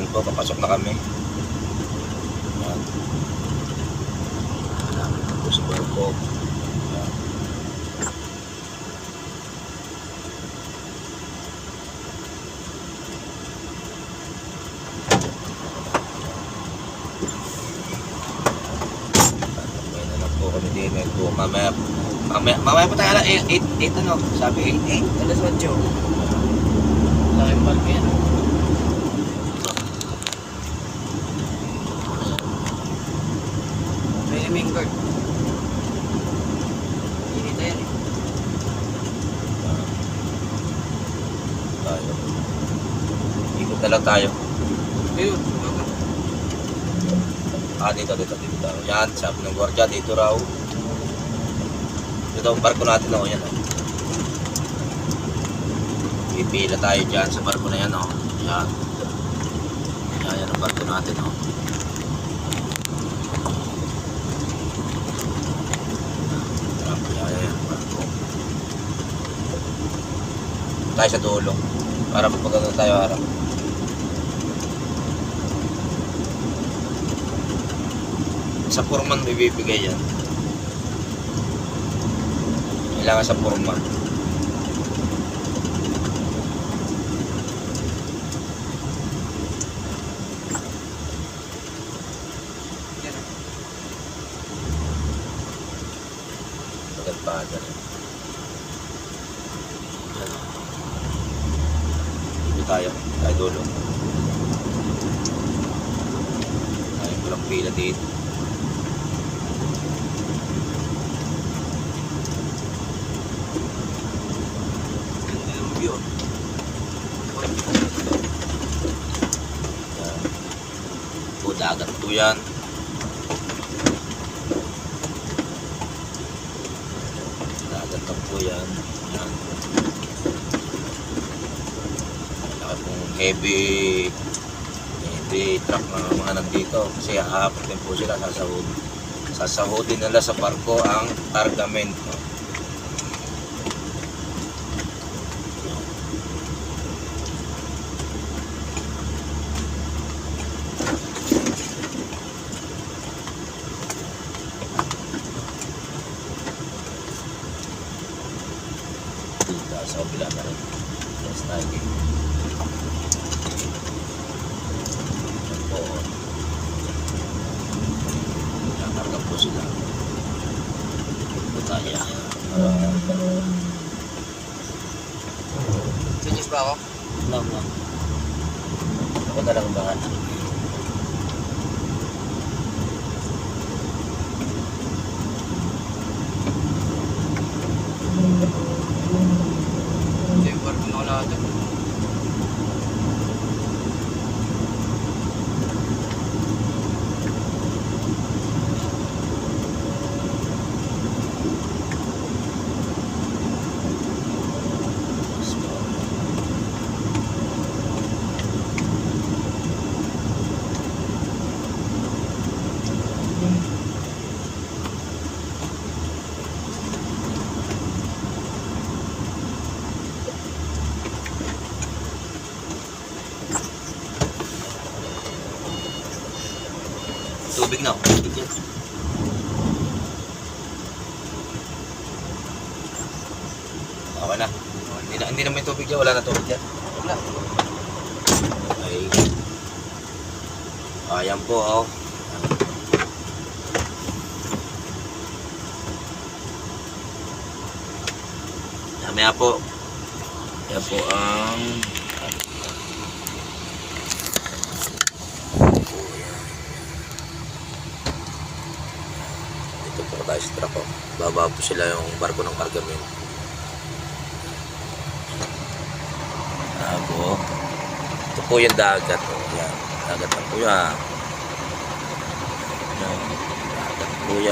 po, papasok na kami. Yan. Hanapin na po sa barko. Yan. May na lang po kami din. May po mamaya pa tayo alam 8 ano, sabi 8. Alas 8. Laking barko yan. May main guard. Inita yan eh. Tayo. Ikot na lang tayo. Ayun. Dito tayo. Yan, sabi ng gwardiya, dito raw. Ito ang barko natin, oh. Yan, oh. Pipila tayo dyan sa barko na yan, oh. Yan. Yan ang barko natin, oh. Yan ang barko. Tayo sa dulo. Para magpaganda tayo harap. Sa Purman ibibigay yan. Kailangan sa Purman. Pagkatpagan. Dito tayo dulo. Tayo walang pila dito. Yun. Po dagat po yan. Dagat na po yan. Yan. Laki pong heavy truck na mga nandito kasi aapat din po sila sasahodin nila sa barko ang kargamento. Sa kabila na rin. Yes, tayo. Oo. Nakarga po sila. Ito tayo. Finish ba ako? No. Ako na lang ba? Ito yung barko na wala ito. Tubig na. Tubig yan. Okay na. Hindi na may tubig dyan. Wala na tubig dyan. Wala. Okay. Ayan po, oh. Mamaya po. Ayan po ang tayo sa truck, oh. Baba po sila yung barko ng kargamento. Ito po yung dagat, oh. Yan. Dagat na po yan. Dagat po yan.